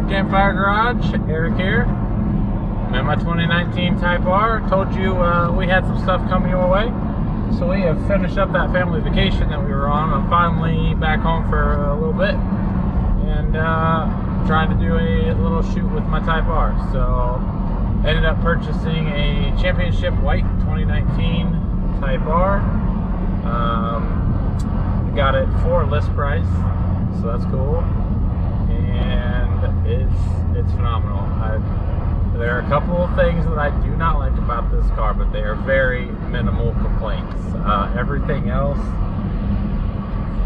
Campfire Garage, Eric here. I'm in my 2019 Type R. Told you we had some stuff coming your way. So we have finished up that family vacation that we were on. I'm finally back home for a little bit. And trying to do a little shoot with my Type R. So ended up purchasing a Championship White 2019 Type R. Got it for list price, so that's cool. And it's phenomenal. There are a couple of things that I do not like about this car, but they are very minimal complaints. Everything else,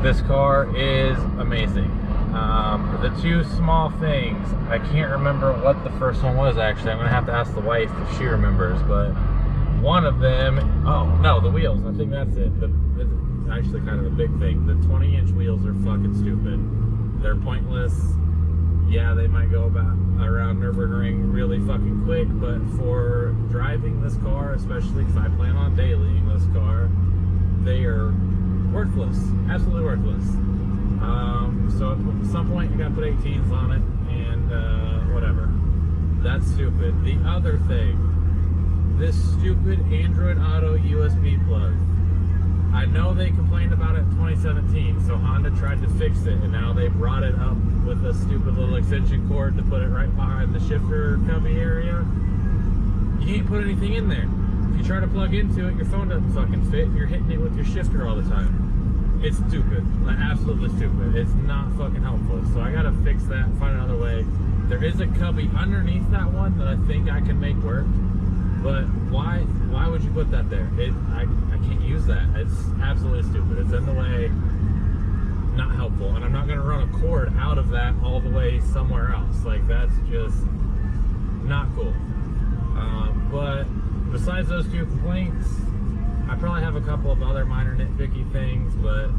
this car is amazing. The two small things, I can't remember what the first one was actually. I'm gonna have to ask the wife if she remembers, but one of them, oh no, the wheels, I think that's it. It's actually kind of a big thing. The 20-inch wheels are fucking stupid. They're pointless. Yeah, they might go around Nürburgring really fucking quick, but for driving this car, especially because I plan on dailying this car, they are worthless, absolutely worthless. So at some point you gotta put 18s on it, and whatever. That's stupid. The other thing, this stupid Android Auto USB plug. I know they complained about it in 2017, so Honda tried to fix it, and now they brought it up with a stupid little extension cord to put it right behind the shifter cubby area. You can't put anything in there. If you try to plug into it, your phone doesn't fucking fit, and you're hitting it with your shifter all the time. It's stupid, like absolutely stupid. It's not fucking helpful, so I gotta fix that and find another way. There is a cubby underneath that one that I think I can make work, but why would you put that there? I can't use that. It's absolutely stupid. It's in the way, not helpful, and I'm not gonna run a cord out of that all the way somewhere else. Like, that's just not cool. But besides those two complaints, I probably have a couple of other minor nitpicky things, but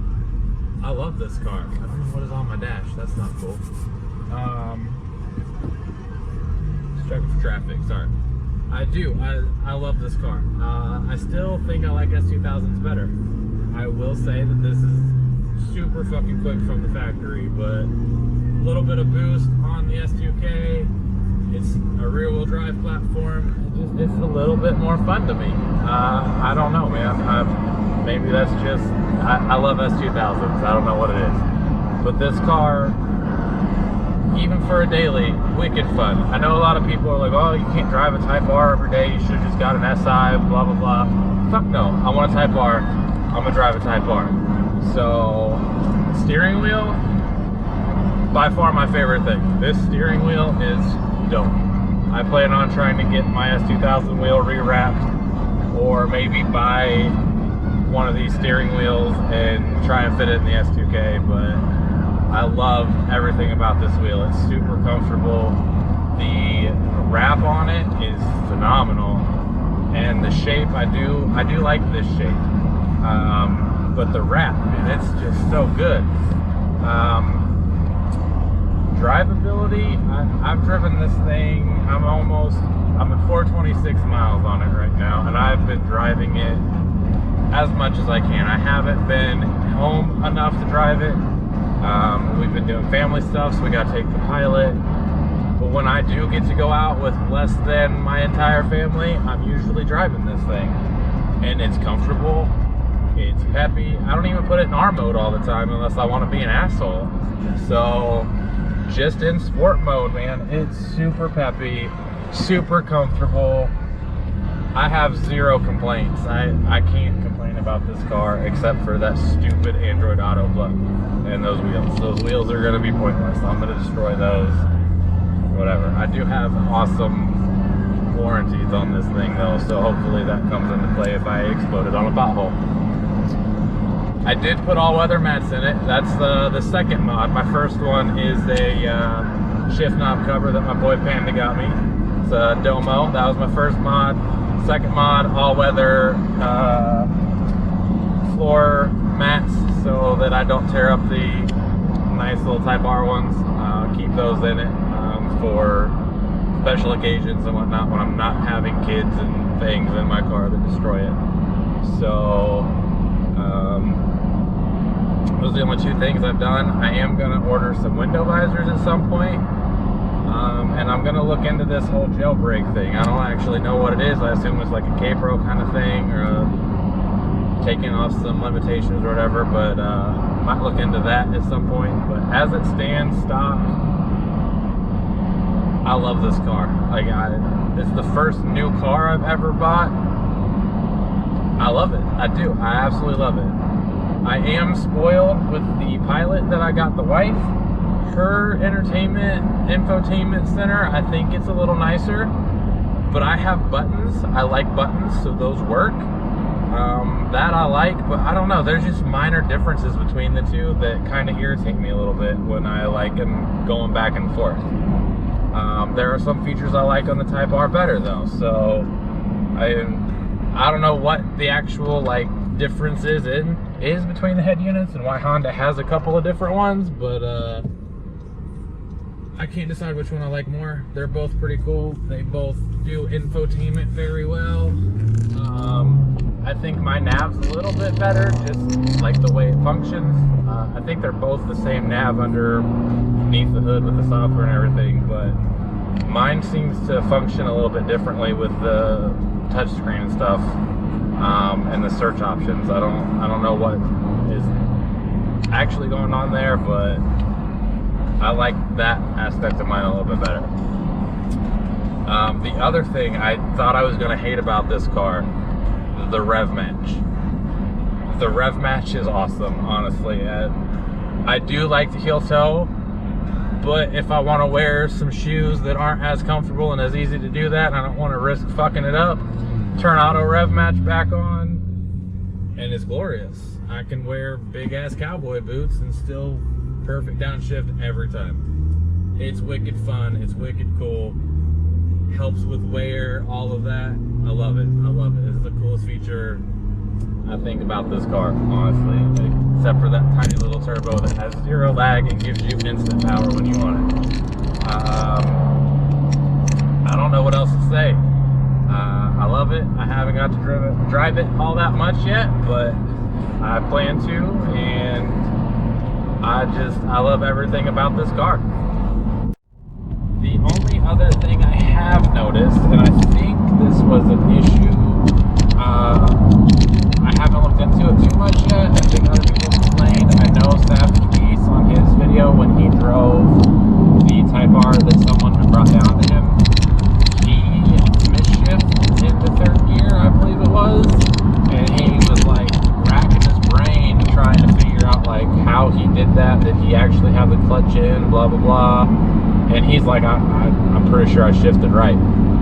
I love this car. I don't know what is on my dash. That's not cool. Just checking for traffic, sorry. I love this car. I still think I like S2000s better. I will say that this is super fucking quick from the factory, but a little bit of boost on the S2K. It's a rear-wheel drive platform. It's a little bit more fun to me. I don't know, man. Maybe that's just, I love S2000s. I don't know what it is. But this car, even for a daily, wicked fun. I know a lot of people are like, oh, you can't drive a Type R every day. You should have just got an SI, blah, blah, blah. Fuck no. I want a Type R. I'm going to drive a Type R. So, steering wheel, by far my favorite thing. This steering wheel is dope. I plan on trying to get my S2000 wheel rewrapped, or maybe buy one of these steering wheels and try and fit it in the S2K, but I love everything about this wheel. It's super comfortable. The wrap on it is phenomenal, and the shape, I do like this shape. But the wrap, man, it's just so good. Drivability, I've driven this thing, I'm at 426 miles on it right now, and I've been driving it as much as I can. I haven't been home enough to drive it. We've been doing family stuff, so we gotta take the pilot. But when I do get to go out with less than my entire family, I'm usually driving this thing. And it's comfortable, it's peppy. I don't even put it in R mode all the time unless I want to be an asshole. So, just in sport mode, man, it's super peppy, super comfortable. I have zero complaints. I can't complain about this car except for that stupid Android Auto plug and those wheels. Those wheels are going to be pointless. I'm going to destroy those. Whatever. I do have awesome warranties on this thing though, so hopefully that comes into play if I explode it on a pothole. I did put all-weather mats in it. That's the second mod. My first one is a shift knob cover that my boy Panda got me. It's a Domo. That was my first mod. Second mod, all-weather floor mats so that I don't tear up the nice little Type R ones. Keep those in it for special occasions and whatnot when I'm not having kids and things in my car that destroy it. So those are the only two things I've done. I am going to order some window visors at some point. And I'm gonna look into this whole jailbreak thing. I don't actually know what it is. I assume it's like a K-Pro kind of thing, or taking off some limitations or whatever, but might look into that at some point. But as it stands, stock, I love this car. Like, it's the first new car I've ever bought. I love it. I do. I absolutely love it. I am spoiled with the Pilot that I got the wife. Her infotainment center, I think it's a little nicer, but I have buttons. I like buttons, so those work. That I like, but I don't know. There's just minor differences between the two that kind of irritate me a little bit when I like am going back and forth. There are some features I like on the Type R better though, so I don't know what the actual like difference is between the head units and why Honda has a couple of different ones, but I can't decide which one I like more. They're both pretty cool. They both do infotainment very well. I think my nav's a little bit better, just like the way it functions. I think they're both the same nav underneath the hood with the software and everything, but mine seems to function a little bit differently with the touchscreen and stuff, and the search options. I don't know what is actually going on there, but I like that aspect of mine a little bit better. The other thing I thought I was going to hate about this car, the rev match. The rev match is awesome, honestly. I do like the heel toe, but if I want to wear some shoes that aren't as comfortable and as easy to do that, and I don't want to risk fucking it up, turn auto rev match back on, and it's glorious. I can wear big ass cowboy boots and still perfect downshift every time. It's wicked fun. It's wicked cool. Helps with wear, all of that. I love it. I love it. It's the coolest feature I think about this car, honestly. Except for that tiny little turbo that has zero lag and gives you instant power when you want it. I don't know what else to say. I love it. I haven't got to drive it all that much yet, but I plan to, and I love everything about this car. The only other thing I have noticed, and I think this was an issue, I haven't looked into it too much yet. I think other people complained. I know Savage Beast on his video when he drove the Type R that someone had brought down to him, he misshifted into third gear, I believe it was, and he was like racking his brain trying to figure out like how he did that. Did he actually have the clutch in, blah blah blah. And he's like, I'm pretty sure I shifted right.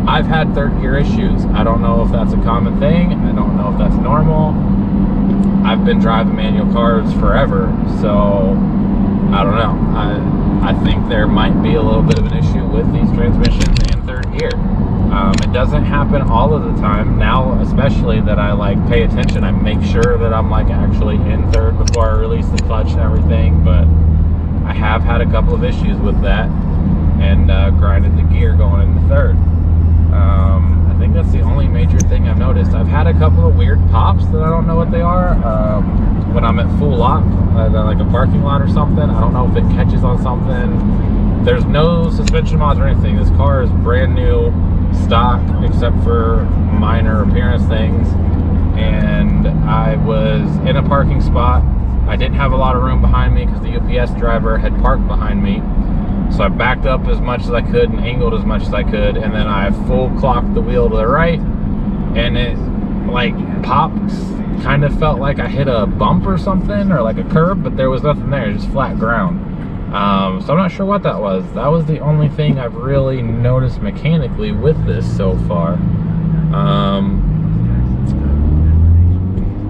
I've had third gear issues. I don't know if that's a common thing. I don't know if that's normal. I've been driving manual cars forever, so I don't know. I think there might be a little bit of an issue with these transmissions and third gear. It doesn't happen all of the time. Now, especially that I like pay attention, I make sure that I'm like actually in third before I release the clutch and everything, but I have had a couple of issues with that, and grinded the gear going into third. I think that's the only major thing I've noticed. I've had a couple of weird pops that I don't know what they are. When I'm at full lock, like a parking lot or something, I don't know if it catches on something. There's no suspension mods or anything. This car is brand new, stock, except for minor appearance things. And I was in a parking spot. I didn't have a lot of room behind me because the UPS driver had parked behind me. So I backed up as much as I could and angled as much as I could, and then I full clocked the wheel to the right, and it like popped. Kind of felt like I hit a bump or something, or like a curb, but there was nothing there, just flat ground. So I'm not sure what that was. That was the only thing I've really noticed mechanically with this so far. I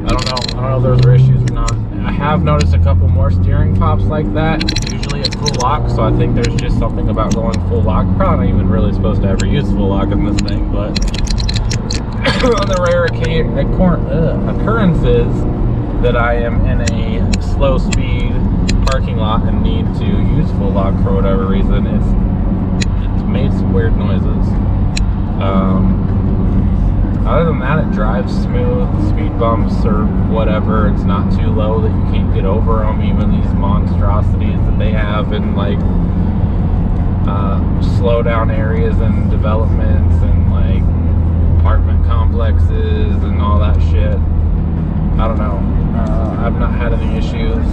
don't know if those are issues or not. I have noticed a couple more steering pops like that, usually at full lock, so I think there's just something about going full lock. Probably not even really supposed to ever use full lock in this thing, but on the rare occurrences that I am in a slow speed parking lot and need to use full lock for whatever reason, it's made some weird noises. Other than that, it drives smooth. Speed bumps or whatever, it's not too low that you can't get over them. Even these monstrosities that they have in like slow down areas and developments and like apartment complexes and all that shit. I don't know. I've not had any issues.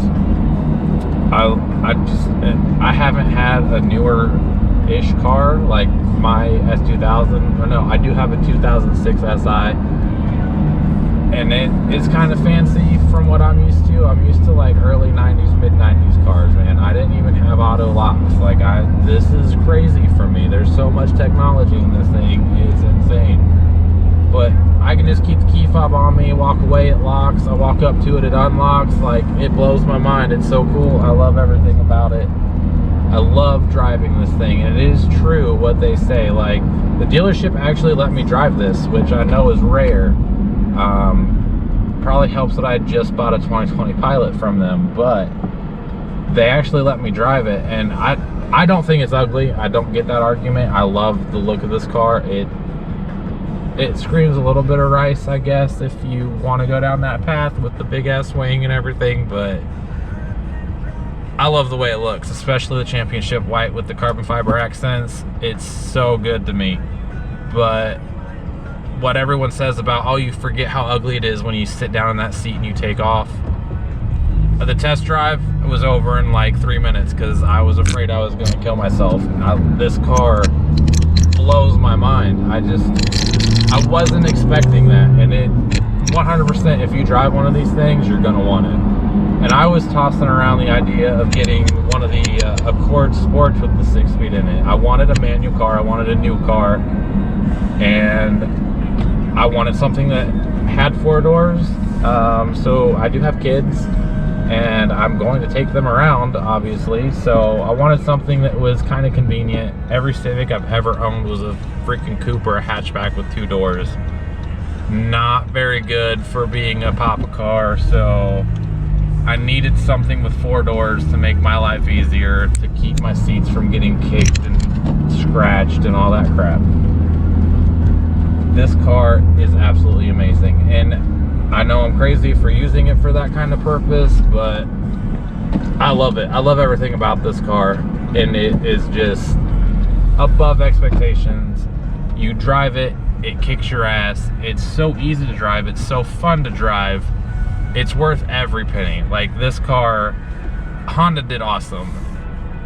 I haven't had a newer-ish car like my S2000. Or no, I do have a 2006 SI, and it's kind of fancy from what I'm used to. I'm used to like early 90s, mid 90s cars, man. I didn't even have auto locks. Like this is crazy for me. There's so much technology in this thing. It's insane. But I can just keep the key fob on me, walk away, it locks. I walk up to it, it unlocks. Like, it blows my mind. It's so cool. I love everything about it. I love driving this thing, and it is true what they say. Like, the dealership actually let me drive this, which I know is rare. Probably helps that I just bought a 2020 Pilot from them, but they actually let me drive it, and I don't think it's ugly. I don't get that argument. I love the look of this car. It screams a little bit of Rice, I guess, if you want to go down that path with the big ass wing and everything, but I love the way it looks, especially the championship white with the carbon fiber accents. It's so good to me. But what everyone says about, oh, you forget how ugly it is when you sit down in that seat and you take off. The test drive was over in like 3 minutes because I was afraid I was going to kill myself. This car blows my mind. I wasn't expecting that, and it 100%, if you drive one of these things, you're gonna want it. And I was tossing around the idea of getting one of the Accord Sports with the 6-speed in it. I wanted a manual car, I wanted a new car, and I wanted something that had 4 doors. So I do have kids, and I'm going to take them around, obviously, so I wanted something that was kind of convenient. Every Civic I've ever owned was a freaking coupe or a hatchback with 2 doors. Not very good for being a papa car, so I needed something with 4 doors to make my life easier, to keep my seats from getting kicked and scratched and all that crap. This car is absolutely amazing, and I know I'm crazy for using it for that kind of purpose, but I love it. I love everything about this car, and it is just above expectations. You drive it, it kicks your ass. It's so easy to drive. It's so fun to drive. It's worth every penny. Like, this car, Honda did awesome.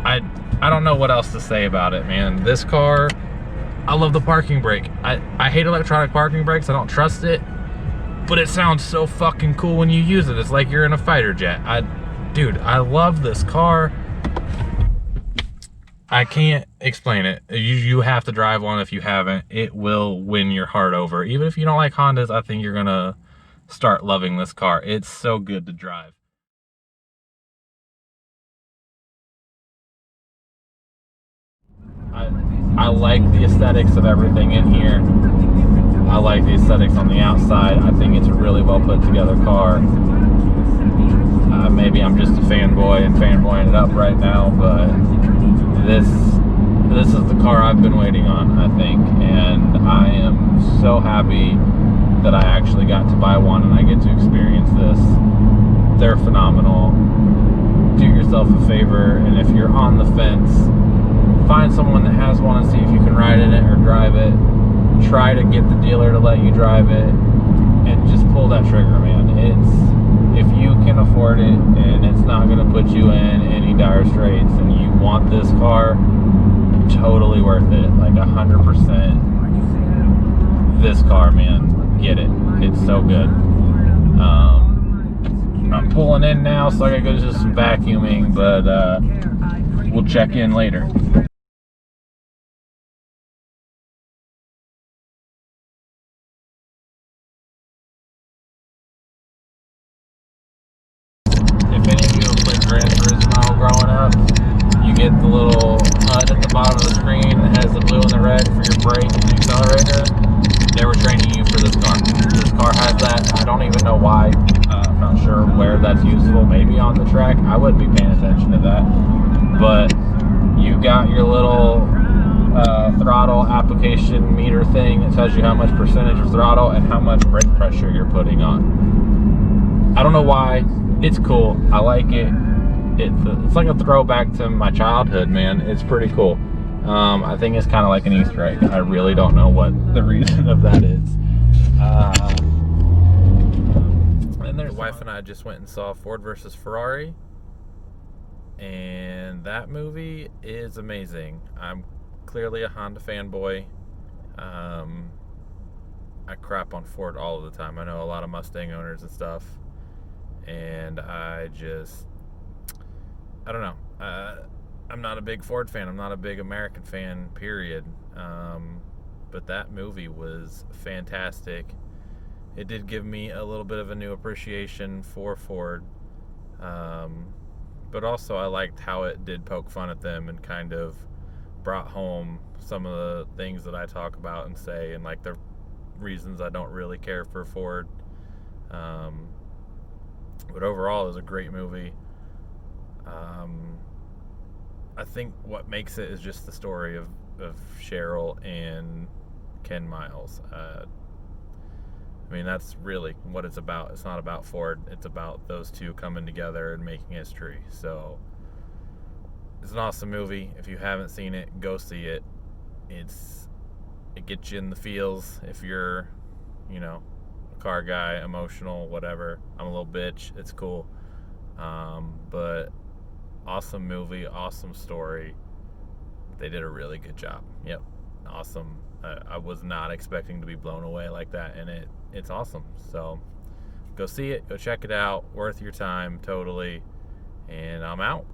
I don't know what else to say about it, man. This car, I love the parking brake. I hate electronic parking brakes. I don't trust it. But it sounds so fucking cool when you use it. It's like you're in a fighter jet. Dude, I love this car. I can't explain it. You have to drive one if you haven't. It will win your heart over. Even if you don't like Hondas, I think you're gonna start loving this car. It's so good to drive. I like the aesthetics of everything in here. I like the aesthetics on the outside. I think it's a really well put together car. Maybe I'm just a fanboy and fanboying it up right now, but this is the car I've been waiting on, I think, and I am so happy that I actually got to buy one and I get to experience this. They're phenomenal. Do yourself a favor, and if you're on the fence, find someone that has one and see if you can ride in it or drive it. Try to get the dealer to let you drive it, and just pull that trigger, man. If you can afford it and it's not going to put you in any dire straits and you want this car, totally worth it. Like 100%. This car, man, get it. It's so good. I'm pulling in now, so I gotta go do some vacuuming, but we'll check in later. If any of you have played Gran Turismo growing up, you get the little HUD at the bottom of the screen that has the blue and the red for your brake and accelerator. They were training you for this car. This car has that. I don't even know why. I'm not sure where that's useful. Maybe on the track. I wouldn't be paying attention to that. But you got your little throttle application meter thing that tells you how much percentage of throttle and how much brake pressure you're putting on. I don't know why. It's cool. I like it. It's like a throwback to my childhood, man. It's pretty cool. I think it's kind of like an Easter egg. I really don't know what the reason of that is. And the wife and I just went and saw Ford versus Ferrari, and that movie is amazing. I'm clearly a Honda fanboy. I crap on Ford all of the time. I know a lot of Mustang owners and stuff, and I don't know. I'm not a big Ford fan. I'm not a big American fan, period. But that movie was fantastic. It did give me a little bit of a new appreciation for Ford. But also I liked how it did poke fun at them and kind of brought home some of the things that I talk about and say, and like the reasons I don't really care for Ford. But overall, it was a great movie. I think what makes it is just the story of Cheryl and Ken Miles. I mean, that's really what it's about. It's not about Ford. It's about those two coming together and making history. So it's an awesome movie. If you haven't seen it, go see it. It gets you in the feels if you're, a car guy, emotional, whatever. I'm a little bitch. It's cool. But awesome movie, awesome story. They did a really good job. Yep, awesome. I was not expecting to be blown away like that, and it's awesome. So go see it, go check it out. Worth your time, totally. And I'm out.